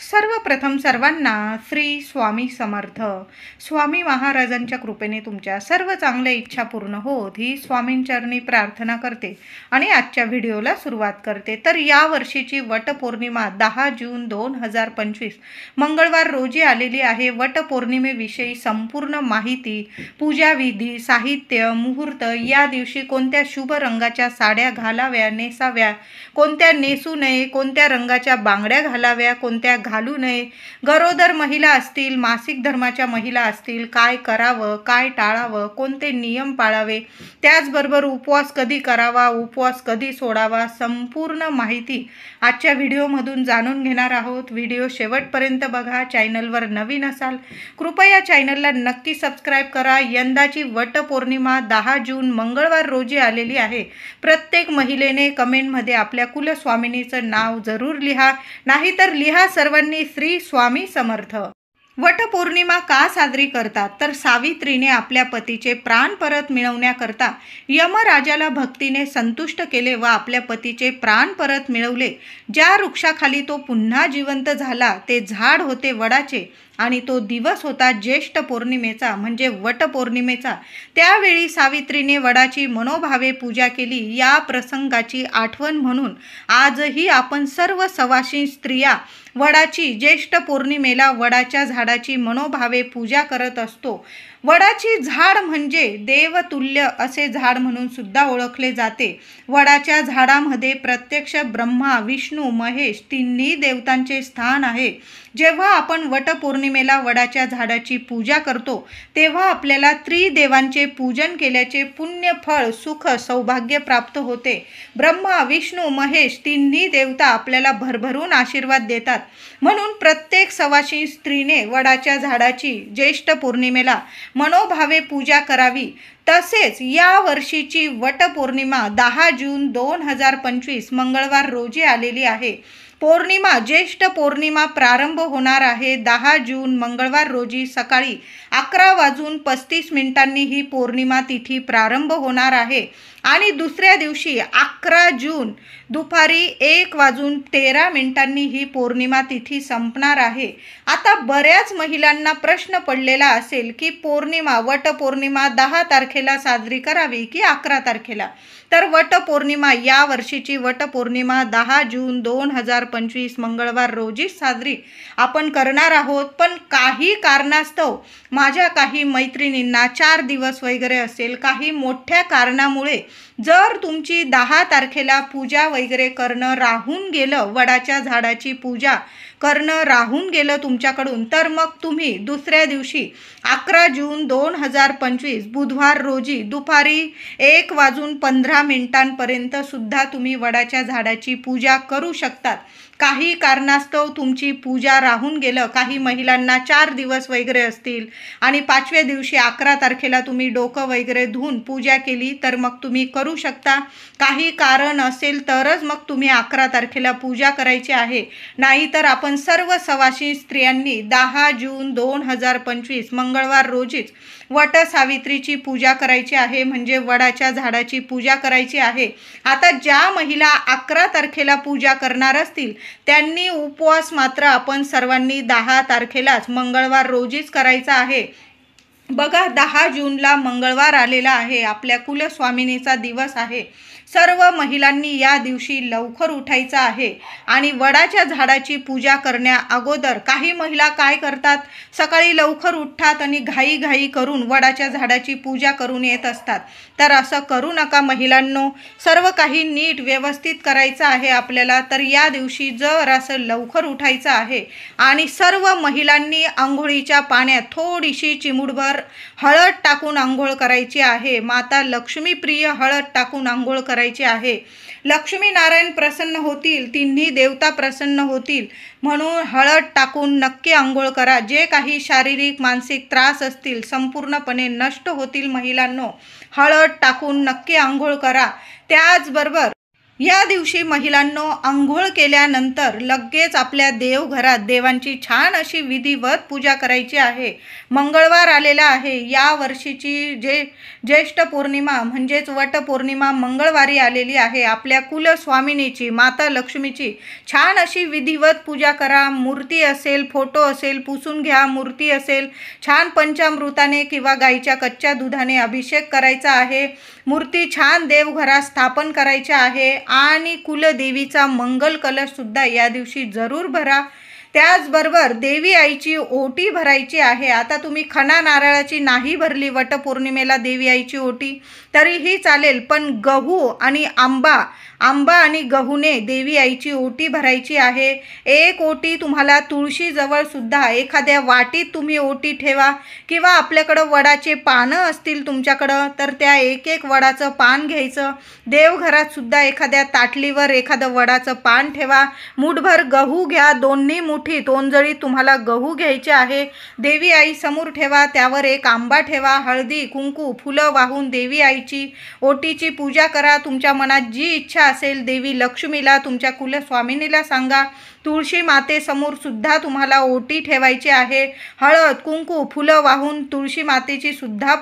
सर्वप्रथम सर्वांना श्री स्वामी समर्थ. स्वामी महाराजांच्या कृपेने तुमच्या सर्व चांगल्या इच्छा पूर्ण होत ही स्वामींचरणी प्रार्थना करते आणि आजच्या व्हिडिओला सुरुवात करते. तर या वर्षीची वटपौर्णिमा 10 जून 2025 मंगळवार रोजी आलेली आहे. वटपौर्णिमेविषयी संपूर्ण माहिती, पूजाविधी, साहित्य, मुहूर्त, या दिवशी कोणत्या शुभ रंगाच्या साड्या घालाव्या नेसाव्या, कोणत्या नेसू नये, कोणत्या रंगाच्या बांगड्या घालाव्या, कोणत्या घालू नये, गरोदर महिला असतील, मासिक धर्माच्या महिला असतील, काय करावं, काय टाळावं, कोणते नियम पाळावे, त्याचबरोबर उपवास कधी करावा, उपवास कधी सोडावा, संपूर्ण माहिती आजच्या व्हिडिओमधून जाणून घेणार आहोत. व्हिडिओ शेवटपर्यंत बघा. चॅनलवर नवीन असाल कृपया चॅनलला नक्की सबस्क्राईब करा. यंदाची वटपौर्णिमा 10 जून मंगळवार रोजी आलेली आहे. प्रत्येक महिलेने कमेंटमध्ये आपल्या कुलस्वामिनीचं नाव जरूर लिहा, नाहीतर लिहा सर्वांनी श्री स्वामी समर्थ. वटपौर्णिमा का साजरी करतात? तर सावित्रीने आपल्या पतीचे प्राण परत मिळवण्याकरता यमराजाला भक्तीने संतुष्ट केले व आपल्या पतीचे प्राण परत मिळवले. ज्या वृक्षाखाली तो पुन्हा जिवंत झाला ते झाड होते वडाचे आणि तो दिवस होता ज्येष्ठ पौर्णिमेचा म्हणजे वटपौर्णिमेचा. त्यावेळी सावित्रीने वडाची मनोभावे पूजा केली. या प्रसंगाची आठवण म्हणून आजही आपण सर्व सवाशीण स्त्रिया वडाची ज्येष्ठ पौर्णिमेला वडाच्या झाडाची मनोभावे पूजा करत असतो. वडाची झाड म्हणजे देवतुल्य असे झाड म्हणून सुद्धा ओळखले जाते. वडाच्या झाडामध्ये प्रत्यक्ष ब्रह्मा, विष्णू, महेश तिन्ही देवतांचे स्थान आहे. जेव्हा आपण वटपौर्णिमेला वडाच्या झाडाची पूजा करतो तेव्हा आपल्याला त्रिदेवांचे पूजन केल्याचे पुण्य फळ, सुख, सौभाग्य प्राप्त होते. ब्रह्मा, विष्णू, महेश तिन्ही देवता आपल्याला भरभरून आशीर्वाद देतात. म्हणून प्रत्येक सवाशीण स्त्रीने वडाच्या झाडाची ज्येष्ठ पौर्णिमेला मनोभावे पूजा करावी. तसेच या वर्षीची वटपौर्णिमा 10 जून 2025 मंगळवार रोजी आलेली आहे. पौर्णिमा ज्येष्ठ पौर्णिमा प्रारंभ होणार आहे 10 जून मंगळवार रोजी सकाळी 11:35 ही पौर्णिमा तिथी प्रारंभ होणार आहे आणि दुसऱ्या दिवशी 11 जून दुपारी 1:13 ही पौर्णिमा तिथी संपणार आहे. आता बऱ्याच महिलांना प्रश्न पडलेला असेल की वटपौर्णिमा 10 तारखेला साजरी करावी की 11 तारखेला. तर वटपौर्णिमा या वर्षीची वटपौर्णिमा 10 जून 2025 मंगळवार रोजी साजरी आपण करणार आहोत. पण काही कारणास्तव माझ्या काही मैत्रिणींना 4 दिवस वगैरे असेल, काही मोठ्या कारणामुळे जर तुमची 10 तारखेला पूजा वगैरे करणं राहून गेलं, वडाच्या झाडाची पूजा करणं राहून गेलं तुमच्याकडून, तर मग तुम्ही दुसऱ्या दिवशी 11 जून 2025 बुधवार रोजी दुपारी 1:15 सुद्धा तुम्ही वडाच्या झाडाची पूजा करू शकतात. काही कारणास्तव तुमची पूजा राहून गेलं, काही महिलांना 4 दिवस वगैरे असतील आणि 5व्या दिवशी 11 तारखेला तुम्ही डोकं वगैरे धुवून पूजा केली तर मग तुम्ही करू शकता. काही कारण असेल तरच मग तुम्ही 11 तारखेला पूजा करायची आहे. नाहीतर आपण सर्व सवाशीण स्त्रियांनी 10 जून 2025 मंगळवार रोजीच वट सावित्रीची पूजा करायची आहे, म्हणजे वडाच्या झाडाची पूजा करायची आहे. आता ज्या महिला 11 तारखेला पूजा करणार असतील त्यांनी उपवास मात्र आपण सर्वांनी 10 तारखेलाच मंगळवार रोजीच करायचा आहे. बघा, 10 जूनला मंगळवार आलेला आहे, आपल्या कुलस्वामिनीचा दिवस आहे. सर्व महिलांनी या दिवशी लवकर उठायचं आहे आणि वडाच्या झाडाची पूजा करण्या अगोदर काही महिला काय करतात, सकाळी लवकर उठतात आणि घाई करून वडाच्या झाडाची पूजा करून येत असतात. तर असं करू नका महिलांनो. सर्व काही नीट व्यवस्थित करायचं आहे आपल्याला. तर या दिवशी जर असं लवकर उठायचं आहे आणि सर्व महिलांनी आंघोळीच्या पाण्यात थोडीशी चिमूटभर हळद टाकून आंघोळ करायची आहे. माता लक्ष्मी प्रिय हळद टाकून आंघोळ करायची आहे. लक्ष्मी नारायण प्रसन्न होतील, तिन्ही देवता प्रसन्न होतील म्हणून हळद टाकून नक्की आंघोळ करा. जे काही शारीरिक मानसिक त्रास असतील संपूर्णपणे नष्ट होतील महिलांनो. हळद टाकून नक्की आंघोळ करा. त्याचबरोबर या दिवशी महिलांनो अंघोळ केल्यानंतर लगेच आपल्या देवघरात देवांची छान अशी विधिवत पूजा करायची आहे. मंगळवार आलेला आहे. या वर्षीची ज्येष्ठ पौर्णिमा म्हणजेच वटपौर्णिमा मंगळवारी आलेली आहे. आपल्या कुलस्वामिनीची माता लक्ष्मीची छान अशी विधिवत पूजा करा. मूर्ती असेल, फोटो असेल पुसून घ्या. मूर्ती असेल छान पंचामृताने किंवा गाईच्या कच्च्या दुधाने अभिषेक करायचा आहे. मूर्ती छान देवघरात स्थापन करायच्या आहे आणि कुलदेवीचा मंगल कलश सुद्धा या दिवशी जरूर भरा. त्याचबरोबर देवी आईची ओटी भरायची आहे. आता तुम्ही खणा नारळाची नाही भरली वटपौर्णिमेला देवी आईची ओटी तरीही चालेल, पण गहू आणि आंबा आणि गहूने देवी आईची ओटी भरायची आहे. एक ओटी तुम्हाला तुळशीजवळ सुद्धा एखाद्या वाटीत तुम्ही ओटी ठेवा किंवा आपल्याकडं वडाचे पानं असतील तुमच्याकडं तर त्या एक वडाचं पान घ्यायचं. देवघरात सुद्धा एखाद्या ताटलीवर एखादं वडाचं पान ठेवा. मूठभर गहू घ्या. दोन्ही मुठीत ओंजळीत तुम्हाला गहू घ्यायचे आहे. देवी आई समोर ठेवा. त्यावर एक आंबा ठेवा. हळदी कुंकू फुलं वाहून देवी आईची ओटीची पूजा करा. तुमच्या मनात जी इच्छा असेल देवी लक्ष्मीला तुमच्या कुलस्वामिनीला सांगा. तुळशी मातेसमोर सुद्धा तुम्हाला ओटी ठेवायची आहे. हळद कुंकू फुलं वाहून तुळशी मातेची सुद्धा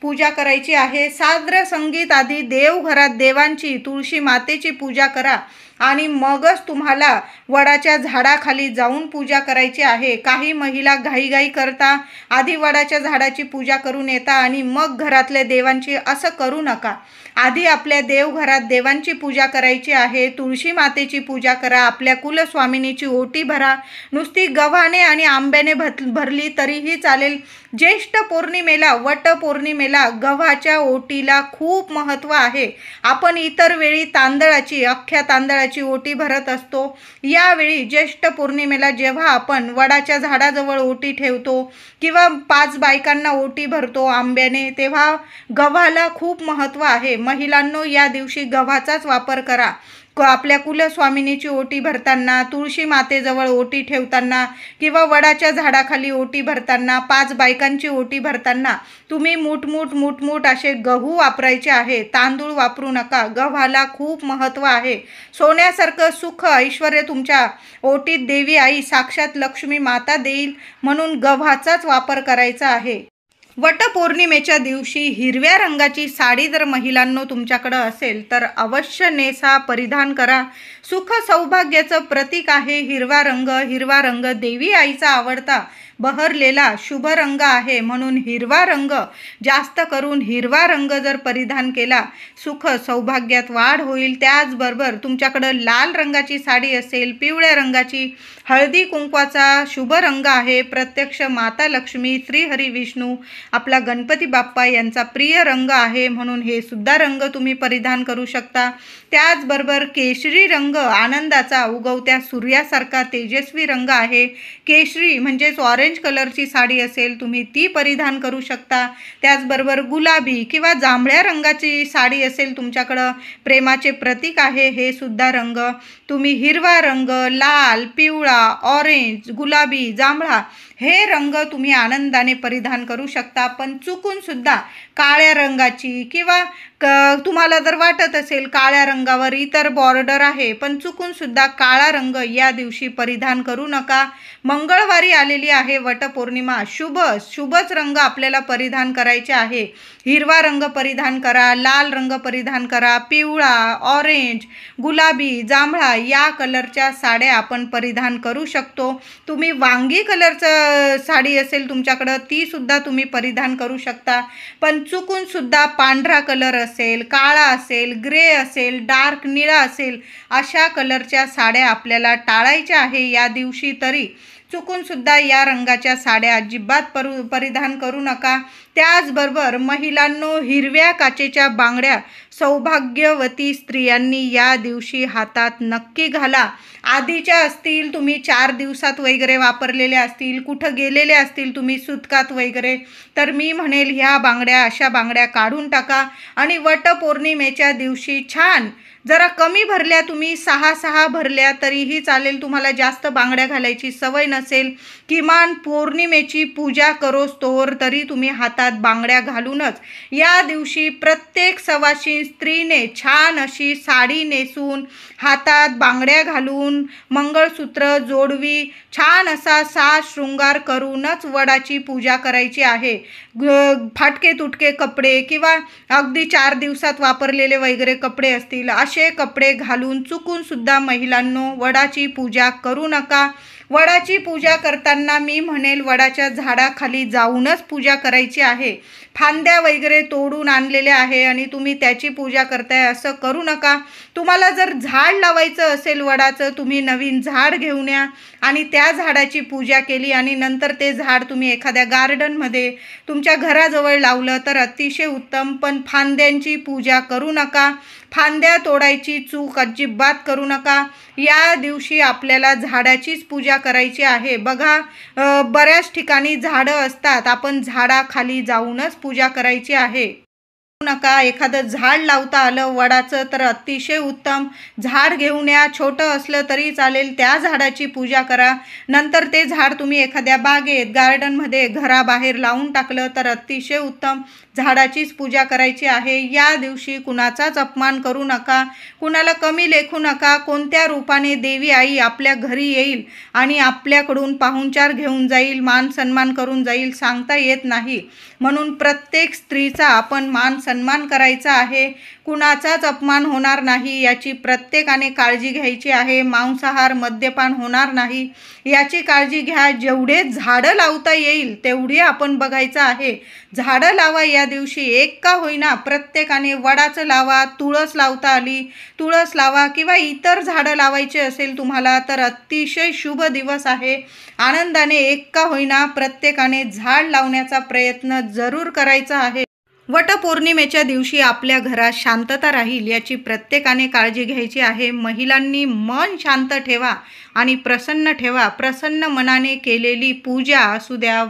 पूजा करायची आहे. साद्र संगीत आधी देवघरात देवांची तुळशी मातेची पूजा करा आणि मगच तुम्हाला वडाच्या झाडाखाली जाऊन पूजा करायची आहे. काही महिला घाईघाई करता आधी वडाच्या झाडाची पूजा करून येता आणि मग घरातल्या देवांची. असं करू नका. आधी आपल्या देवघरात देवांची पूजा करायची आहे. तुळशी मातेची पूजा करा. आपल्या कुलस्वामिनीची ओटी भरा. नुसती गव्हाने आणि आंब्याने भरली तरीही चालेल. ज्येष्ठ पौर्णिमेला वटपौर्णिमेला गव्हाच्या ओटीला खूप महत्त्व आहे. आपण इतर वेळी तांदळाची अख्ख्या तांदळाची ओटी भरत असतो. यावेळी ज्येष्ठ पौर्णिमेला जेव्हा आपण वडाच्या झाडाजवळ ओटी ठेवतो किंवा 5 बायकांना ओटी भरतो आंब्याने तेव्हा गव्हाला खूप महत्त्व आहे. महिलांनो या दिवशी गव्हाचाच वापर करा. आपल्या कुलस्वामिनीची ओटी भरताना, तुळशी मातेजवळ ओटी ठेवताना किंवा वडाच्या झाडाखाली ओटी भरताना, 5 बायकांची ओटी भरताना तुम्ही मूठ असे गहू वापरायचे आहे. तांदूळ वापरू नका. गव्हाला खूप महत्त्व आहे. सोन्यासारखं सुख ऐश्वर्य तुमच्या ओटीत देवी आई साक्षात लक्ष्मी माता देईल म्हणून गव्हाचाच वापर करायचा आहे. वटपौर्णिमेच्या दिवशी हिरव्या रंगाची साडी जर महिलांनो तुमच्याकडं असेल तर अवश्य नेसा, परिधान करा. सुख सौभाग्याचं प्रतीक आहे हिरवा रंग. हिरवा रंग देवी आईचा आवडता बहरलेला शुभ रंग आहे म्हणून हिरवा रंग जास्त करून हिरवा रंग जर परिधान केला सुख सौभाग्यात वाढ होईल. त्याचबरोबर तुमच्याकडं लाल रंगाची साडी असेल, पिवळ्या रंगाची, हळदी कुंकवाचा शुभ रंग आहे. प्रत्यक्ष माता लक्ष्मी, श्रीहरी विष्णू, आपला गणपती बाप्पा यांचा प्रिय रंग आहे म्हणून हे सुद्धा रंग तुम्ही परिधान करू शकता. त्याचबरोबर केशरी रंग आनंदाचा, उगवत्या सूर्यासारखा तेजस्वी रंग आहे. केशरी म्हणजेच ऑरेंज कलरची साडी असेल तुम्ही ती परिधान करू शकता. त्याचबरोबर गुलाबी किंवा जांभळ्या रंगाची साडी असेल तुमच्याकडं, प्रेमाचे प्रतीक आहे हे सुद्धा रंग. तुम्ही हिरवा रंग, लाल, पिवळा, ऑरेंज, गुलाबी, जांभळा हे रंग तुम्ही आनंदाने परिधान करू शकता. पण चुकून सुद्धा काळ्या रंगाची किंवा तुम्हाला जर वाटत असेल काळ्या रंगावर इतर बॉर्डर आहे पण चुकून सुद्धा काळा रंग या दिवशी परिधान करू नका. मंगळवारी आलेली आहे वटपौर्णिमा. शुभच रंग आपल्याला परिधान करायचे आहे. हिरवा रंग परिधान करा, लाल रंग परिधान करा, पिवळा, ऑरेंज, गुलाबी, जांभळा या कलरच्या साड्या आपण परिधान करू शकतो. तुम्ही वांगी कलरचं साडी असेल तुमच्याकडं ती सुद्धा तुम्ही परिधान करू शकता. पण चुकून सुद्धा पांढरा कलर असेल, काळा असेल, ग्रे असेल, डार्क निळा असेल अशा कलरच्या साड्या आपल्याला टाळायच्या आहे या दिवशी. तरी चुकून सुद्धा या रंगाच्या साड्या अजिबात परिधान करू नका. त्याचबरोबर महिलांनो हिरव्या काचेच्या बांगड्या सौभाग्यवती स्त्रियांनी या दिवशी हातात नक्की घाला. आधीच्या असतील तुम्ही 4 दिवसात वगैरे वापरलेल्या असतील, कुठं गेलेले असतील तुम्ही सुतकात वगैरे, तर मी म्हणेल ह्या बांगड्या अशा बांगड्या काढून टाका आणि वटपौर्णिमेच्या दिवशी छान जरा कमी भरल्या, तुम्ही 6 भरल्या तरीही चालेल, तुम्हाला जास्त बांगड्या घालायची सवय नसेल, किमान पौर्णिमेची पूजा करोस्तोवर तरी तुम्ही हातात बांगड्या घालूनच या दिवशी प्रत्येक सवाशीण स्त्रीने छान अशी साडी नेसून, हातात बांगड्या घालून, मंगळसूत्र, जोडवी, छान असा साज शृंगार करूनच वडाची पूजा करायची आहे. फाटके तुटके कपडे किंवा अगदी 4 दिवसात वापरलेले वगैरे कपडे असतील, असे कपडे घालून चुकून सुद्धा महिलांनो वडाची पूजा करू नका. वडाची पूजा करताना मी म्हणेल वडाच्या झाडाखाली जाऊनच पूजा करायची आहे. फांद्या वगैरे तोडून आणलेल्या आहे आणि तुम्ही त्याची पूजा करताय असं करू नका. तुम्हाला जर झाड लावायचं असेल वडाचं, तुम्ही नवीन झाड घेऊन या आणि त्या झाडाची पूजा केली आणि नंतर ते झाड तुम्ही एखाद्या गार्डनमध्ये तुमच्या घराजवळ लावलं तर अतिशय उत्तम. पण फांद्यांची पूजा करू नका. फांद्या तोडायची चूक अजिबात करू नका. या दिवशी आपल्याला झाडाचीच पूजा करायची आहे. बघा, बऱ्याच ठिकाणी झाडं असतात, आपण झाडाखाली जाऊनच पूजा करायची आहे. नका. एखादं झाड लावता आलं वडाचं तर अतिशय उत्तम. झाड घेऊन या, छोटं असलं तरी चालेल, त्या झाडाची पूजा करा. नंतर ते झाड तुम्ही एखाद्या बागेत, गार्डनमध्ये, घराबाहेर लावून टाकलं तर अतिशय उत्तम. झाडाचीच पूजा करायची आहे. या दिवशी कुणाचाच अपमान करू नका, कुणाला कमी लेखू नका. कोणत्या रूपाने देवी आई आपल्या घरी येईल आणि आपल्याकडून पाहुणचार घेऊन जाईल, मान सन्मान करून जाईल, सांगता येत नाही. म्हणून प्रत्येक स्त्रीचा आपण मान सन्मान करायचा आहे. कुणाचाच अपमान होणार नाही याची प्रत्येकाने काळजी घ्यायची आहे. मांसाहार, मद्यपान होणार नाही याची काळजी घ्या. जेवढे झाडं लावता येईल तेवढे आपण बघायचं आहे. झाडं लावा या दिवशी, एक का होईना प्रत्येकाने. वडाचं लावा, तुळस लावता आली तुळस लावा, किंवा इतर झाडं लावायचे असेल तुम्हाला तर अतिशय शुभ दिवस आहे. आनंदाने एक का होईना प्रत्येकाने झाड लावण्याचा प्रयत्न जरूर करायचा आहे. वटपौर्णिमेच्या दिवशी आपल्या घरात शांतता राहील याची प्रत्येकाने काळजी घ्यायची आहे. महिलांनी मन शांत ठेवा आणि प्रसन्न ठेवा. प्रसन्न मनाने केलेली पूजा असू द्या,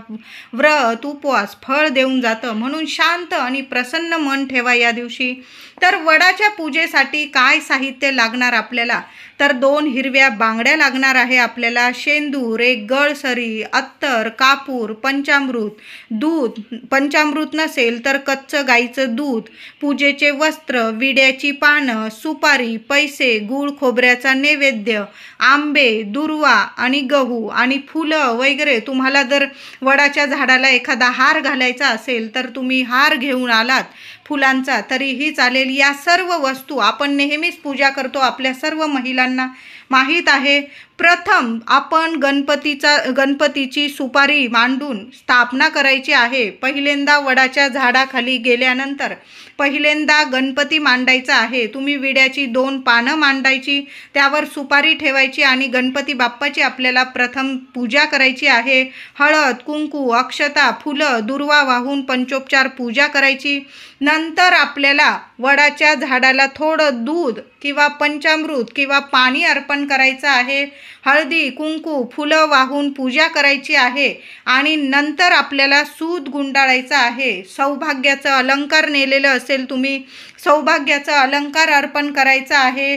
व्रत, उपवास फळ देऊन जातं. म्हणून शांत आणि प्रसन्न मन ठेवा या दिवशी. तर वडाच्या पूजेसाठी काय साहित्य लागणार आपल्याला, तर 2 हिरव्या बांगड्या लागणार आहे आपल्याला, शेंदूर, 1 गळसरी, अत्तर, कापूर, पंचामृत, दूध, पंचामृत नसेल तर कच्चं गाईचं दूध, पूजेचे वस्त्र, विड्याची पानं, सुपारी, पैसे, गूळ खोबऱ्याचा नैवेद्य, आंबे, दुर्वा आणि गहू आणि फुलं वगैरे. तुम्हाला जर वडाच्या झाडाला एखादा हार घालायचा असेल तर तुम्ही हार घेऊन आलात फुलांचा तरीही चालेल. या सर्व वस्तू आपण नेहमीच पूजा करतो, आपल्या सर्व महिलांना माहीत आहे. प्रथम आपण गणपतीची सुपारी मांडून स्थापना करायची आहे. पहिल्यांदा वडाच्या झाडाखाली गेल्यानंतर पहिल्यांदा गणपती मांडायचा आहे. तुम्ही विड्याची 2 पानं मांडायची, त्यावर सुपारी ठेवायची आणि गणपती बाप्पाची आपल्याला प्रथम पूजा करायची आहे. हळद, कुंकू, अक्षता, फुलं, दुर्वा वाहून पंचोपचार पूजा करायची. नंतर आपल्याला वडाच्या झाडाला थोडं दूध किंवा पंचामृत किंवा पाणी अर्पण करायचं आहे. हळदी, कुंकू, फुलं वाहून पूजा करायची आहे आणि नंतर आपल्याला सूत गुंडाळायचा आहे. सौभाग्याचं अलंकार नेलेलं असेल तुम्ही, सौभाग्याचा अलंकार अर्पण करायचा आहे.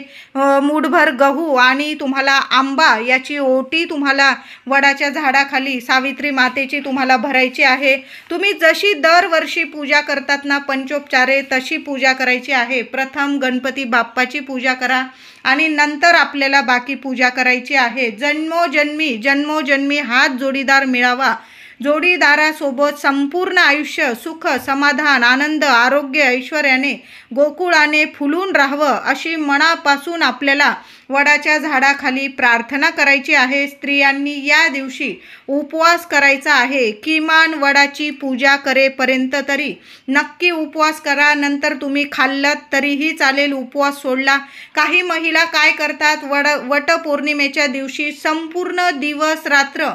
मूठभर गहू आणि तुम्हाला आंबा याची ओटी तुम्हाला वडाच्या झाडाखाली सावित्री मातेची तुम्हाला भरायची आहे. तुम्ही जशी दरवर्षी पूजा करतात ना पंचोपचारे, तशी पूजा करायची आहे. प्रथम गणपती बाप्पाची पूजा करा आणि नंतर आपल्याला बाकी पूजा करायची आहे. जन्मोजन्मी हाच जोडीदार मिळावा. जोडीदारासोबत संपूर्ण आयुष्य सुख, समाधान, आनंद, आरोग्य, ऐश्वर्याने, गोकुळाने फुलून राहावं अशी मनापासून आपल्याला वडाच्या झाडाखाली प्रार्थना करायची आहे. स्त्रियांनी या दिवशी उपवास करायचा आहे. किमान वडाची पूजा करेपर्यंत तरी नक्की उपवास करा. नंतर तुम्ही खाल्लात तरीही चालेल, उपवास सोडला. काही महिला काय करतात, वटपौर्णिमेच्या दिवशी संपूर्ण दिवस रात्र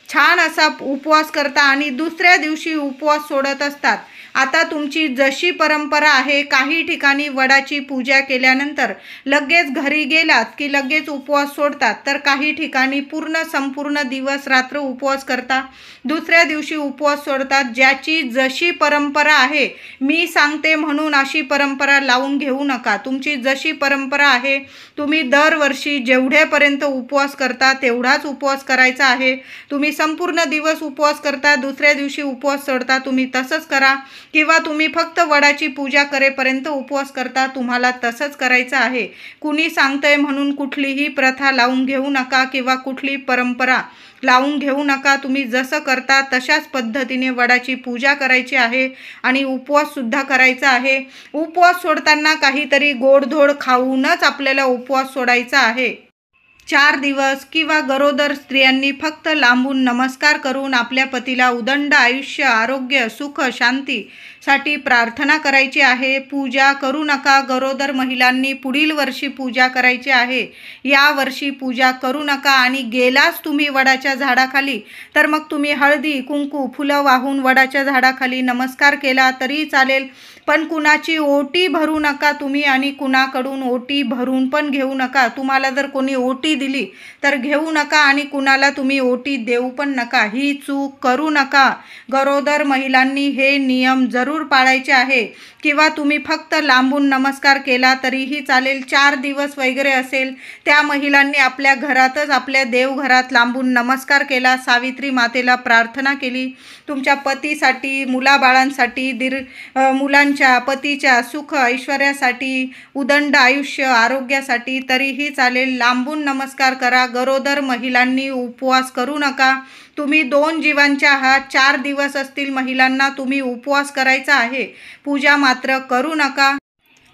छान असा उपवास करता आणि दुसऱ्या दिवशी उपवास सोडत असतात. आता तुमची जशी परंपरा आहे, काही ठिकाणी वडाची पूजा केल्यानंतर लगेच घरी गेलात की लगेच उपवास सोडतात, तर काही ठिकाणी संपूर्ण दिवस रात्र उपवास करता, दुसऱ्या दिवशी उपवास सोडतात. ज्याची जशी परंपरा आहे, मी सांगते म्हणून अशी परंपरा लावून घेऊ नका. तुमची जशी परंपरा आहे, तुम्ही दरवर्षी जेवढ्यापर्यंत उपवास करता तेवढाच उपवास करायचा आहे. तुम्ही संपूर्ण दिवस उपवास करता, दुसऱ्या दिवशी उपवास सोडता, तुम्ही तसंच करा. किंवा तुम्ही फक्त वडाची पूजा करेपर्यंत उपवास करता, तुम्हाला तसंच करायचं आहे. कुणी सांगतंय म्हणून कुठलीही प्रथा लावून घेऊ नका किंवा कुठली परंपरा लावून घेऊ नका. तुम्ही जसं करता तशाच पद्धतीने वडाची पूजा करायची आहे आणि उपवाससुद्धा करायचा आहे. उपवास सोडताना काहीतरी गोडधोड खाऊनच आपल्याला उपवास सोडायचा आहे. 4 दिवस किंवा गरोदर स्त्रियांनी फक्त लांबून नमस्कार करून आपल्या पतीला उदंड आयुष्य, आरोग्य, सुख, शांतीसाठी प्रार्थना करायची आहे. पूजा करू नका. गरोदर महिलांनी पुढील वर्षी पूजा करायची आहे, या वर्षी पूजा करू नका. आणि गेलाच तुम्ही वडाच्या झाडाखाली, तर मग तुम्ही हळदी कुंकू फुलं वाहून वडाच्या झाडाखाली नमस्कार केला तरी चालेल, पण कुणाची ओटी भरू नका तुम्ही आणि कुणाकडून ओटी भरून पण घेऊ नका. तुम्हाला जर कोणी ओटी दिली तर घेऊ नका आणि कुणाला तुम्ही ओटी देऊ पण नका. ही चूक करू नका. गरोदर महिलांनी हे नियम जरूर पाळायचे आहे. किंवा तुम्ही फक्त लांबून नमस्कार केला तरीही चालेल. 4 दिवस वगैरे असेल, त्या महिलांनी आपल्या घरातच, आपल्या देवघरात लांबून नमस्कार केला, सावित्री मातेला प्रार्थना केली, तुमच्या पतीसाठी, मुलाबाळांसाठी, मुलांच्या, पतीच्या सुख ऐश्वर्यासाठी, उदंड आयुष्य, आरोग्यासाठी तरीही चालेल. लांबून नमस्कार करा. गरोदर महिलांनी उपवास करू नका. तुम्ही 2 जीवांच्या आहात. 4 दिवस असतील महिलांना, तुम्ही उपवास करायचा आहे, पूजा मात्र करू नका.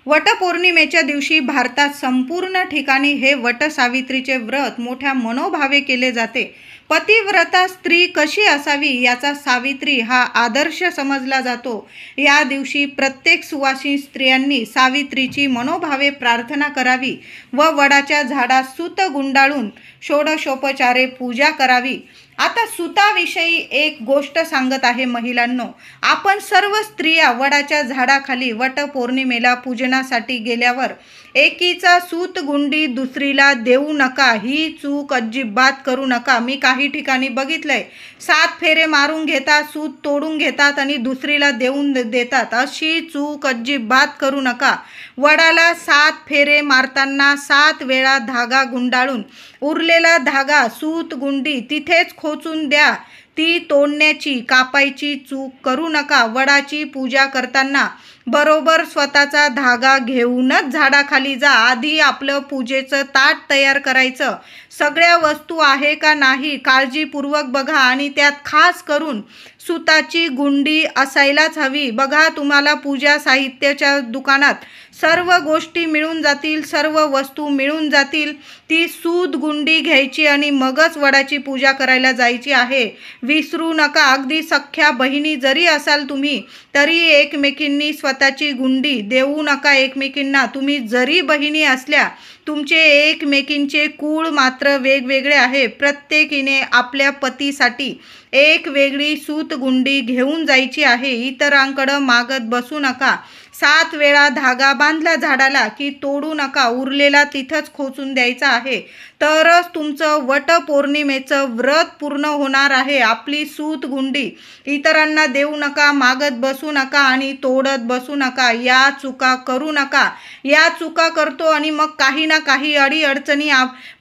वटपौर्णिमेच्या दिवशी भारतात संपूर्ण ठिकाणी हे वटसावित्रीचे व्रत मोठ्या मनोभावे केले जाते. पतिव्रता स्त्री कशी असावी याचा सावित्री हा आदर्श समजला जातो. या दिवशी प्रत्येक सुवासिनी स्त्रियांनी सावित्रीची मनोभावे प्रार्थना करावी व वडाच्या झाडास सूत गुंडाळून षोडशोपचारे पूजा करावी. आता सुताविषयी एक गोष्ट सांगत आहे महिलांनो. आपण सर्व स्त्रिया वडाच्या झाडाखाली वटपौर्णिमेला पूजनासाठी गेल्यावर एकीचा सूत गुंडी दुसरीला देऊ नका. ही चूक अजिबात करू नका. मी काही ठिकाणी बघितलंय, 7 फेरे मारून घेतात, सूत तोडून घेतात आणि दुसरीला देऊन देतात. अशी चूक अजिबात करू नका. वडाला 7 फेरे मारताना 7 वेळा धागा गुंडाळून उरलेला धागा, सूत गुंडी तिथेच खोचून द्या. ती तोडण्याची, कापायची चूक करू नका. वडाची पूजा करताना बरोबर स्वतःचा धागा घेऊनच झाडाखाली जा. आधी आपलं पूजेचं ताट तयार करायचं. सगळ्या वस्तू आहे का नाही काळजीपूर्वक बघा आणि त्यात खास करून सुताची गुंडी असायलाच हवी. बघा, तुम्हाला पूजा साहित्याच्या दुकानात सर्व गोष्टी मिळून जातील, सर्व वस्तू मिळून जातील. ती सूत गुंडी घ्यायची आणि मगच वडाची पूजा करायला जायची आहे. विसरू नका. अगदी सख्या बहिणी जरी असाल तुम्ही, तरी एकमेकींनी स्वतःची गुंडी देऊ नका एकमेकींना. तुम्ही जरी बहिणी असल्या, तुमचे एकमेकींचे कुळ मात्र वेगवेगळे आहे. प्रत्येकीने आपल्या पतीसाठी एक वेगळी सूतगुंडी घेऊन जायची आहे. इतरांकडं मागत बसू नका. 7 वेळा धागा बांधला झाडाला की तोडू नका. उरलेला तिथंच खोचून द्यायचा आहे. तरच तुमचं वटपौर्णिमेचं व्रत पूर्ण होणार आहे. आपली सूतगुंडी इतरांना देऊ नका, मागत बसू नका आणि तोडत बसू नका. या चुका करू नका. या चुका करतो आणि मग काही ना काही अडीअडचणी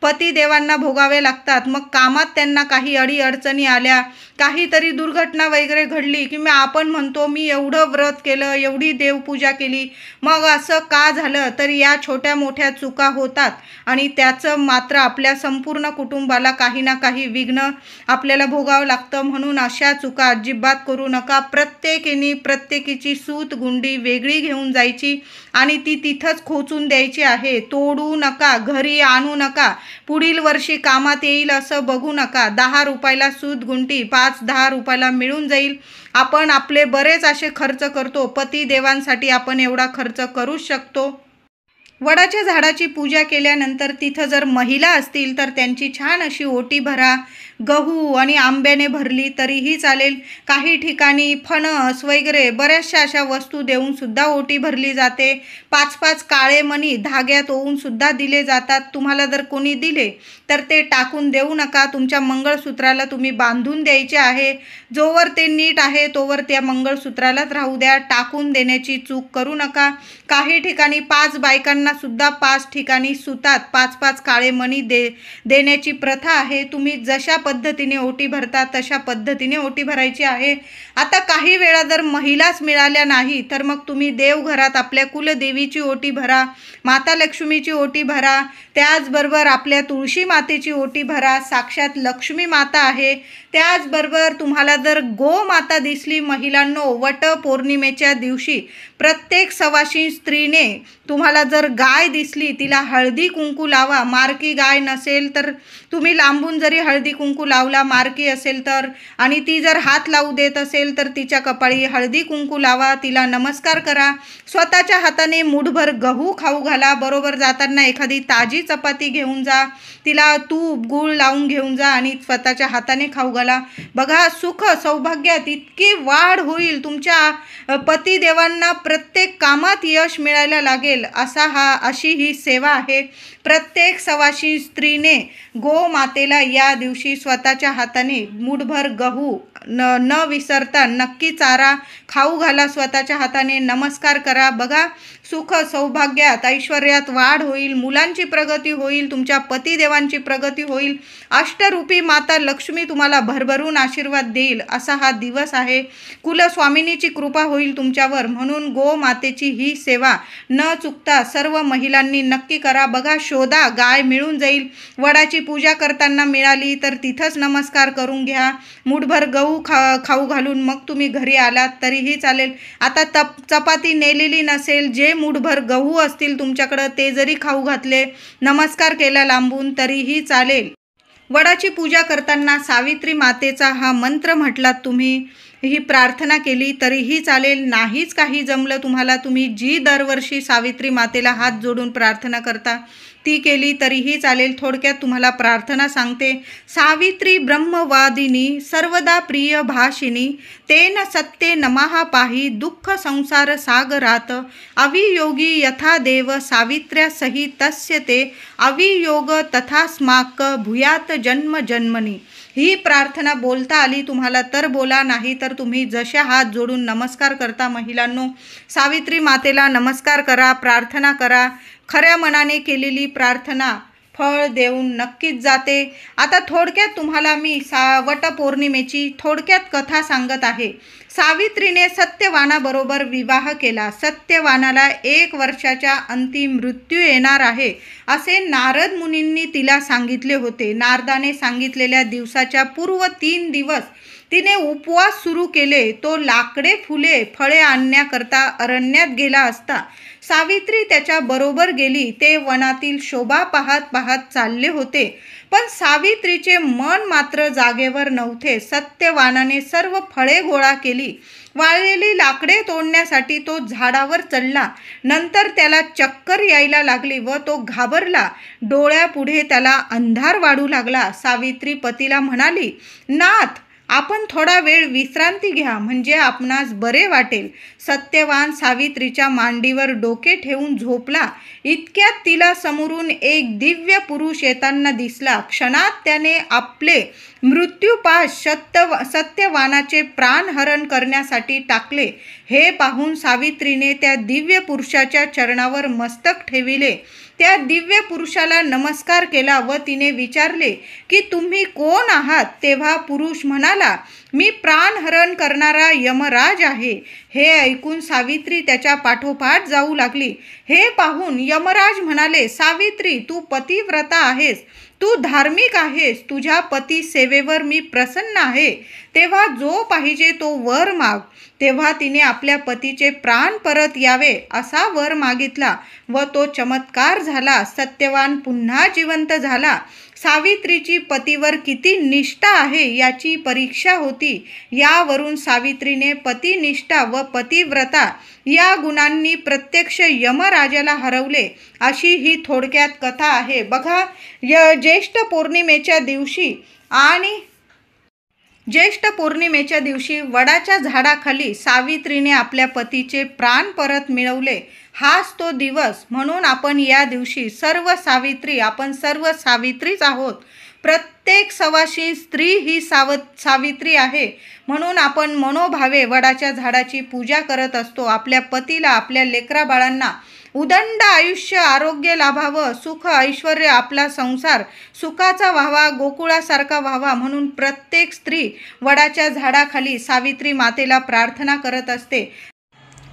पतिदेवांना भोगाव्या लागतात. मग कामात त्यांना काही अडीअडचणी आल्या, काहीतरी दुर्घटना वगैरे घडली की आपण म्हणतो मी एवढं व्रत केलं, एवढी देवपूजा केली, मग असं का झालं. तर या छोट्या मोठ्या चुका होतात आणि त्याचं मात्र आपल्या संपूर्ण कुटुंबाला काही ना काही विघ्न आपल्याला भोगावं लागतं. म्हणून अशा चुका अजिबात करू नका. प्रत्येकीने प्रत्येकीची सूतगुंडी वेगळी घेऊन जायची आणि ती तिथंच खोचून द्यायची आहे. तोडू नका, घरी आणू नका. पुढील वर्षी कामात येईल असं बघू नका. 10 रुपयाला सूतगुंडी 5-10 रुपयाला मिळून जाईल. आपण आपले बरेच असे खर्च करतो. पतिदेवांसाठी आपण एवढा खर्च करू शकतो. वडाच्या झाडाची पूजा केल्यानंतर तिथं जर महिला असतील तर त्यांची छान अशी ओटी भरा. गहू आणि आंब्याने भरली तरीही चालेल. काही ठिकाणी फणस वगैरे बऱ्याचशा अशा वस्तू देऊन सुद्धा ओटी भरली जाते. 5-5 काळे मणी धाग्यात ओवून सुद्धा दिले जातात. तुम्हाला जर कोणी दिले तर ते टाकून देऊ नका. तुमच्या मंगळसूत्राला तुम्ही बांधून द्यायचे आहे. जोवर ते नीट आहे तोवर त्या मंगळसूत्रालाच राहू द्या. टाकून देण्याची चूक करू नका. काही ठिकाणी 5 बायकांना सुद्धा 5 ठिकाणी सुतात 5-5 काळे मणी देण्याची प्रथा आहे. तुम्ही जशा पद्धतीने ओटी भरता तशा पद्धतीने ओटी भरायची आहे. आता काही वेळा जर महिलाच मिळाल्या नाही तर मग तुम्ही देवघरात आपल्या कुलदेवीची ओटी भरा, माता लक्ष्मीची ओटी भरा, त्याचबरोबर आपल्या तुळशी मातेची ओटी भरा. साक्षात लक्ष्मी माता आहे. त्याचबरोबर तुम्हाला जर गोमाता दिसली महिलांनो, वट पौर्णिमेच्या दिवशी प्रत्येक सवाशी स्त्रीने तुम्हाला जर गाय दिसली तिला हळदी कुंकू लावा. मारकी गाय नसेल तर तुम्ही लांबून जरी हळदी कुंकू लावला, मारकी असेल तर, आणि ती जर हात लावू देत असेल तर तिच्या कपाळी हळदी कुंकू लावा, तिला नमस्कार करा. स्वतःच्या हाताने मुठभर गहू खाऊ घाला. बरोबर जाताना एखादी ताजी चपाती घेऊन जा, तिला तूप गूळ लावून घेऊन जा आणि स्वतःच्या हाताने खाऊ घाला. बघा, सुख सौभाग्यात इतकी वाढ होईल. तुमच्या पतिदेवांना प्रत्येक कामात यश मिळायला लागेल अशी ही सेवा आहे. प्रत्येक सवाशी स्त्रीने गोमातेला या दिवशी स्वतःच्या हाताने मुठभर गहू न विसरता नक्की चारा खाऊ घाला. स्वतःच्या हाताने नमस्कार करा. बघा, सुख सौभाग्यात ऐश्वर्यात वाढ होईल. मुलांची प्रगती होईल. तुमच्या पतिदेवांची प्रगती होईल. अष्टरूपी माता लक्ष्मी तुम्हाला भरभरून आशीर्वाद देईल असा हा दिवस आहे. कुलस्वामिनीची कृपा होईल तुमच्यावर. म्हणून गोमातेची ही सेवा न चुकता सर्व महिलांनी नक्की करा. बघा, शोधा, गाय मिळून जाईल. वडाची पूजा करताना मिळाली तर तिथंच नमस्कार करून घ्या. मुठभर गहू खाऊ घालून मग तुम्ही घरी आलात तरीही चालेल. आता चपाती नेलेली नसेल, जे मुठभर गहू असतील तुमच्याकडं ते जरी खाऊ घातले, नमस्कार केला लांबून तरीही चालेल. वडाची पूजा करताना सावित्री मातेचा हा मंत्र म्हटलात, तुम्ही ही प्रार्थना केली तरीही चालेल. नाहीच काही जमलं तुम्हाला, तुम्ही जी दरवर्षी सावित्री मातेला हात जोडून प्रार्थना करता ती केली तरीही चालेल. थोडक्यात तुम्हाला प्रार्थना सांगते. सावित्री ब्रह्मवादिनी सर्वदा प्रिय भाषिणी तेन सत्ते नमः पाहि दुःख संसार सागरात अवियोगी यथा देव सावित्र्या सही तस्य ते अवियोग तथास्माक भूयात जन्म जन्मनी. ही प्रार्थना बोलता आली तुम्हाला तर बोला, नाही तर तुम्ही जशा हात जोडून नमस्कार करता महिलांनो, सावित्री मातेला नमस्कार करा, प्रार्थना करा. खऱ्या मनाने केलेली प्रार्थना फळ देऊन नक्कीच जाते. आता थोडक्यात तुम्हाला मी वटपौर्णिमेची थोडक्यात कथा सांगत आहे. सावित्रीने सत्यवानाबरोबर विवाह केला. सत्यवानाला 1 वर्षाच्या अंती मृत्यू येणार आहे असे नारद मुनींनी तिला सांगितले होते. नारदाने सांगितलेल्या दिवसाच्या पूर्व 3 दिवस तिने उपवास सुरू केले. तो लाकडे फुले फळे आणण्याकरता अरण्यात गेला असता सावित्री त्याच्या बरोबर गेली. ते वनातील शोभा पाहत पाहत चालले होते, पण सावित्रीचे मन मात्र जागेवर नव्हते. सत्यवानाने सर्व फळे गोळा केली. वाळलेली लाकडे तोडण्यासाठी तो झाडावर चढला. नंतर त्याला चक्कर यायला लागली व तो घाबरला. डोळ्यापुढे त्याला अंधार वाढू लागला. सावित्री पतीला म्हणाली, नाथ, आपण थोडा वेळ विश्रांती घ्या, म्हणजे आपणास बरे वाटेल. सत्यवान सावित्रीच्या मांडीवर डोके ठेवून झोपला. इतक्यात तिला समोरून एक दिव्य पुरुष येताना दिसला. क्षणात त्याने आपले मृत्यूपाश सत्यवानाचे प्राणहरण करण्यासाठी टाकले. हे पाहून सावित्रीने त्या दिव्य पुरुषाच्या चरणावर मस्तक ठेविले. त्या दिव्य पुरुषाला नमस्कार केला व तिने विचारले की तुम्ही कोण आहात? तेव्हा पुरुष म्हणाला, मी प्राणहरण करणारा यमराज आहे. हे ऐकून सावित्री त्याच्या पाठोपाठ जाऊ लागली. हे पाहून यमराज म्हणाले, सावित्री, तू पतिव्रता आहेस, तू धार्मिक आहेस, तुझ्या पती सेवेवर मी प्रसन्न आहे. तेव्हा जो पाहिजे तो वर माग. तेव्हा तिने आपल्या पतीचे प्राण परत यावे असा वर मागितला व तो चमत्कार झाला. सत्यवान पुन्हा जिवंत झाला. सावित्रीची पतीवर किती निष्ठा आहे याची परीक्षा होती. यावरून सावित्रीने पतिनिष्ठा व पतिव्रता या गुणांनी प्रत्यक्ष यमराजाला हरवले, अशी ही थोडक्यात कथा आहे. बघा, ज्येष्ठ पौर्णिमेच्या दिवशी आणि ज्येष्ठ पौर्णिमेच्या दिवशी वडाच्या झाडाखाली सावित्रीने आपल्या पतीचे प्राण परत मिळवले, हाच तो दिवस. म्हणून आपण या दिवशी सर्व सावित्री, आपण सर्व सावित्रीच आहोत. प्रत्येक सवाशीण स्त्री ही सावित्री आहे. म्हणून आपण मनोभावे वडाच्या झाडाची पूजा करत असतो. आपल्या पतीला, आपल्या लेकराबाळांना उदंड आयुष्य, आरोग्य लाभावं, सुख ऐश्वर्य, आपला संसार सुखाचा व्हावा, गोकुळासारखा व्हावा, म्हणून प्रत्येक स्त्री वडाच्या झाडाखाली सावित्री मातेला प्रार्थना करत असते.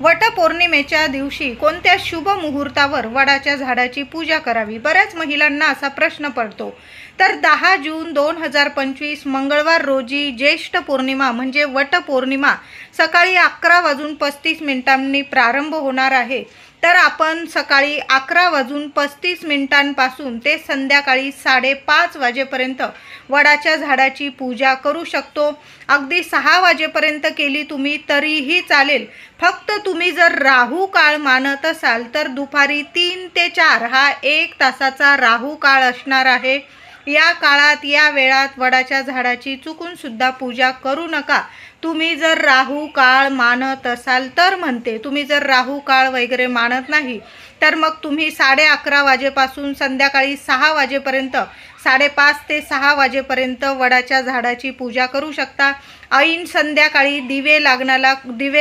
वटपौर्णिमेच्या दिवशी कोणत्या शुभ मुहूर्तावर वडाच्या झाडाची पूजा करावी? बऱ्याच महिलांना असा प्रश्न पडतो. तर 10 जून 2025 मंगळवार रोजी ज्येष्ठ पौर्णिमा म्हणजे वटपौर्णिमा सकाळी 11:35 प्रारंभ होणार आहे. तर आपण सकाळी 11:35 ते संध्याकाळी 5:30 वाजेपर्यंत वडाच्या झाडाची पूजा करू शकतो. अगदी 6 वाजेपर्यंत केली तुम्ही तरीही चालेल. फक्त तुम्ही जर राहू काळ मानत असाल तर दुपारी 3 ते 4 हा 1 तासाचा राहू काळ असणार आहे. या काळात, या वेळात वडाच्या झाडाची चुकून सुद्धा पूजा करू नका. तुम्ही जर राहू काळ मानत असाल तर म्हणते. तुम्ही जर राहू काळ वगैरे मानत नाही तर मग तुम्ही 11:30 वाजेपासून संध्याकाळी 6 वाजेपर्यंत, 5:30 ते 6 वाजेपर्यंत वडाच्या झाडाची पूजा करू शकता. ऐन संध्याकाळी दिवे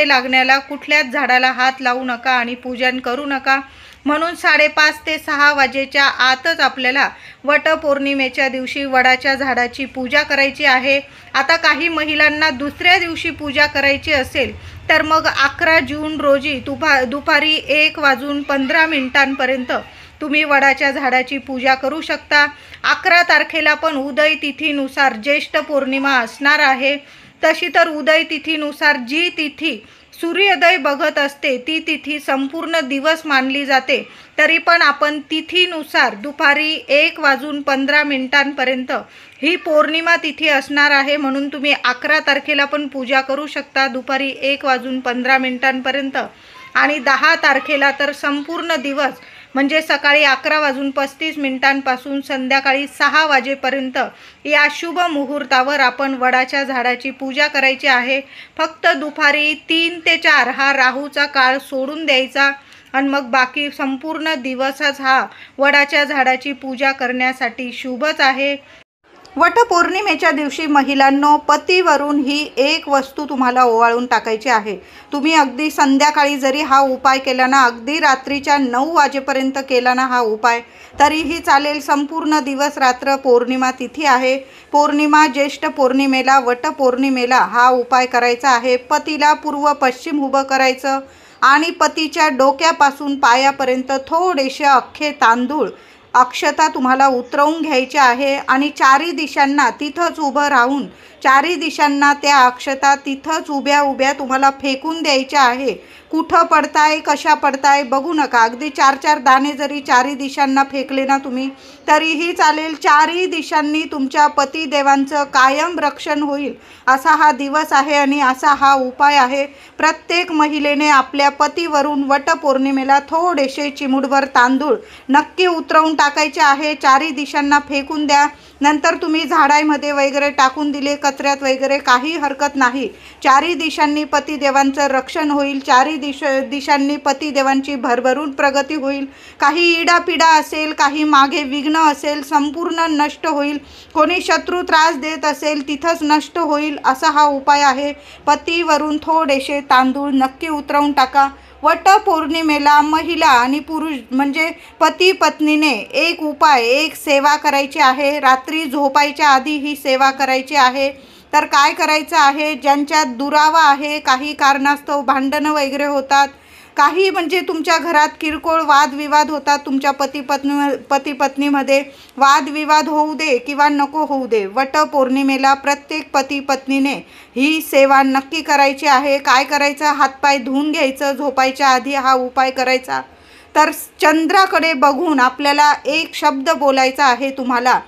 लागण्याला कुठल्याच झाडाला हात लावू नका आणि पूजन करू नका. म्हणून 5:30 ते 6 वाजेच्या आतच आपल्याला वटपौर्णिमेच्या दिवशी वडाच्या झाडाची पूजा करायची आहे. आता काही महिलांना दुसऱ्या दिवशी पूजा करायची असेल तर मग 11 जून रोजी दुपारी 1:15 तुम्ही वडाच्या झाडाची पूजा करू शकता. 11 तारखेला पण उदय तिथीनुसार ज्येष्ठ पौर्णिमा असणार आहे. तशी तर उदय तिथीनुसार जी तिथी सूर्योदय बघत असते ती तिथी संपूर्ण दिवस मानली जाते. तरी पण आपण तिथीनुसार दुपारी 1:15 ही पौर्णिमा तिथी असणार आहे. म्हणून तुम्ही 11 तारखेला पण पूजा करू शकता दुपारी 1:15 आणि 10 तारखेला तर संपूर्ण दिवस म्हणजे सकाळी 11:35 संध्याकाळी 6 वाजेपर्यंत या शुभ मुहूर्तावर आपण वडाच्या झाडाची पूजा करायची आहे. फक्त दुपारी 3 ते 4 हा राहूचा काळ सोडून द्यायचा आणि मग बाकी संपूर्ण दिवसच हा वडाच्या झाडाची पूजा करण्यासाठी शुभच आहे. वटपौर्णिमेच्या दिवशी महिलांनो, पतीवरून ही एक वस्तू तुम्हाला ओवाळून टाकायची आहे. तुम्ही अगदी संध्याकाळी जरी हा उपाय केला ना, अगदी रात्रीच्या 9 वाजेपर्यंत केला ना हा उपाय, तरीही चालेल. संपूर्ण दिवस रात्र पौर्णिमा तिथी आहे. पौर्णिमा, ज्येष्ठ पौर्णिमेला, वटपौर्णिमेला हा उपाय करायचा आहे. पतीला पूर्व पश्चिम उभं करायचं आणि पतीच्या डोक्यापासून पायापर्यंत थोडेसे अख्खे तांदूळ, अक्षता तुम्हाला उतरवून घ्यायचे आहे आणि चारी दिशांना तिथंच उभं राहून चारी दिशांना त्या अक्षता तिथंच उभ्या उभ्या तुम्हाला फेकून द्यायच्या आहे. कुठं पडताय, कशा पडताय बघू नका. अगदी 4-4 दाणे जरी चारी दिशांना फेकले ना तुम्ही तरीही चालेल. चारी दिशांनी तुमच्या पतिदेवांचं कायम रक्षण होईल असा हा दिवस आहे आणि असा हा उपाय आहे. प्रत्येक महिलेने आपल्या पतीवरून वटपौर्णिमेला थोडेसे चिमूटभर तांदूळ नक्की उतरवून टाकायचे आहे. चारी दिशांना फेकून द्या. नंतर तुम्ही झाडांमध्ये वगैरे टाकून दिले, कचऱ्यात वगैरे, काही हरकत नाही. चारी दिशांनी पतिदेवांचं रक्षण होईल. चारी दिशांनी पतिदेवांची भरभरून प्रगती होईल. काही इडापिडा असेल, काही मागे विघ्न असेल, संपूर्ण नष्ट होईल. कोणी शत्रू त्रास देत असेल तिथंच नष्ट होईल असा हा उपाय आहे. पतीवरून थोडेसे तांदूळ नक्की उतरवून टाका. वटपौर्णिमेला महिला आणि पुरुष म्हणजे पती पत्नीने एक उपाय, एक सेवा करायची आहे. रात्री झोपायच्या आधी ही सेवा करायची आहे. तर काय करायचं आहे, ज्यांच्यात दुरावा आहे, काही कारणास्तव भांडणं वगैरे होतात, काही म्हणजे तुमच्या घरात किरकोळ वादविवाद होतात, तुमच्या पती पत्नीमध्ये वादविवाद होऊ दे किंवा नको होऊ दे, वटपौर्णिमेला प्रत्येक पती पत्नीने ही सेवा नक्की करायची आहे. काय करायचं, हातपाय धुवून घ्यायचं, झोपायच्या आधी हा उपाय करायचा. तर चंद्राकडे बघून आपल्याला एक शब्द बोलायचा आहे. तुम्हाला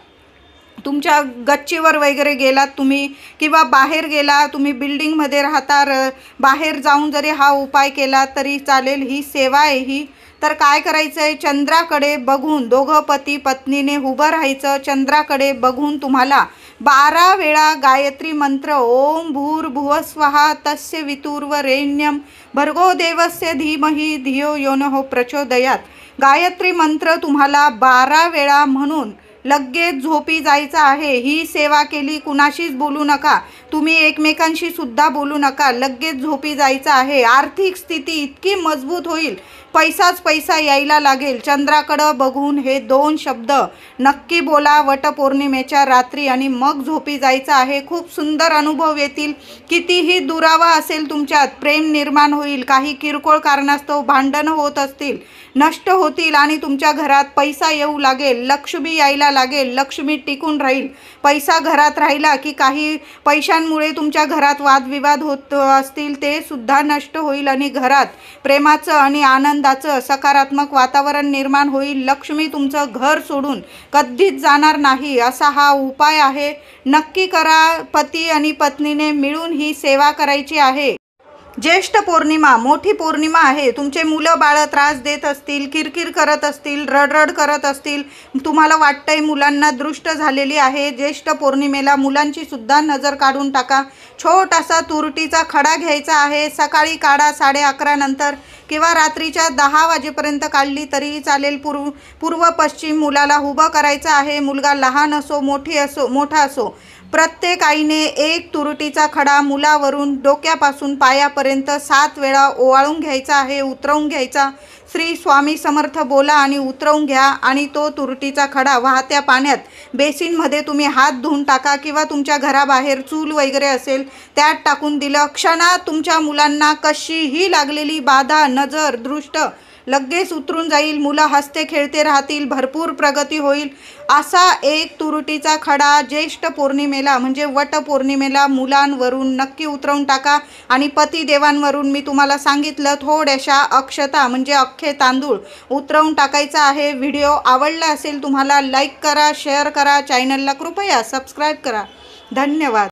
तुमच्या गच्चीवर वगैरे गेलात तुम्ही किंवा बाहेर गेला, तुम्ही बिल्डिंगमध्ये राहता, बाहेर जाऊन जरी हा उपाय केला तरी चालेल. ही सेवा आहे ही. तर काय करायचं आहे, चंद्राकडे बघून दोघं पती पत्नीने उभं राहायचं. चंद्राकडे बघून तुम्हाला 12 वेळा गायत्री मंत्र ओम भूर्भुवस्वः तस्य वितुर्वरेण्यं भर्गो देवस्य धीमहि धियो यो नः प्रचोदयात् गायत्री मंत्र तुम्हाला 12 वेळा म्हणून लगेच झोपी जायचं आहे। ही सेवा केली, कुणाशीच बोलू नका, तुम्ही एकमेकांशी सुद्धा बोलू नका, लगेच झोपी जायचं आहे। आर्थिक स्थिती इतकी मजबूत होईल, पैसाच पैसा यायला लागेल। चंद्राकडं बघून हे 2 शब्द नक्की बोला वटपौर्णिमेच्या रात्री आणि मग झोपी जायचं आहे। खूप सुंदर अनुभव येतील। कितीही दुरावा असेल तुमच्यात, प्रेम निर्माण होईल। काही किरकोळ कारणास्तव भांडणं होत असतील, नष्ट होतील आणि तुमच्या घरात पैसा येऊ लागेल, लक्ष्मी यायला लागेल, लक्ष्मी टिकून राहील। पैसा घरात राहिला की काही पैशांमुळे तुमच्या घरात वादविवाद होत असतील ते सुद्धा नष्ट होईल आणि घरात प्रेमाचं आणि आनंदाचं सकारात्मक वातावरण निर्माण होईल। लक्ष्मी तुमचं घर सोडून कधीच जाणार नाही, असा हा उपाय आहे। नक्की करा। पती आणि पत्नीने मिळून ही सेवा करायची आहे। ज्येष्ठ पौर्णिमा मोठी पौर्णिमा आहे। तुमचे मुलं बाळ त्रास देत असतील, किरकिर करत असतील, रडरड करत असतील, तुम्हाला वाटतंय मुलांना दृष्ट झालेली आहे, ज्येष्ठ पौर्णिमेला मुलांची सुद्धा नजर काढून टाका। छोटासा तुरटीचा खडा घ्यायचा आहे। सकाळी काढा 11:30 नंतर किंवा रात्रीच्या 10 वाजेपर्यंत काढली तरीही चालेल। पूर्व पश्चिम मुलाला उभं करायचं आहे। मुलगा लहान असो मोठा असो, प्रत्येक आईने एक तुरटीचा खडा मुलावरून डोक्यापासून पायापर्यंत 7 वेळा ओवाळून घ्यायचा आहे, उतरवून घ्यायचा। श्री स्वामी समर्थ बोला आणि उतरवून घ्या आणि तो तुरटीचा खडा वाहत्या पाण्यात बेसिनमध्ये तुम्ही हात धुवून टाका किंवा तुमच्या घराबाहेर चूल वगैरे असेल त्यात टाकून दिलं, क्षणात तुमच्या मुलांना कशीही लागलेली बाधा, नजर, दृष्ट लगेच उतरून जाईल। मुलं हसते खेळते राहतील, भरपूर प्रगती होईल। असा एक तुरटीचा खडा ज्येष्ठ पौर्णिमेला म्हणजे वटपौर्णिमेला मुलांवरून नक्की उतरवून टाका। आणि पतिदेवांवरून मी तुम्हाला सांगितलं थोड्याशा अक्षता म्हणजे अख्खे तांदूळ उतरवून टाकायचा आहे। व्हिडिओ आवडला असेल तुम्हाला लाईक करा, शेअर करा, चॅनलला कृपया सबस्क्राईब करा। धन्यवाद।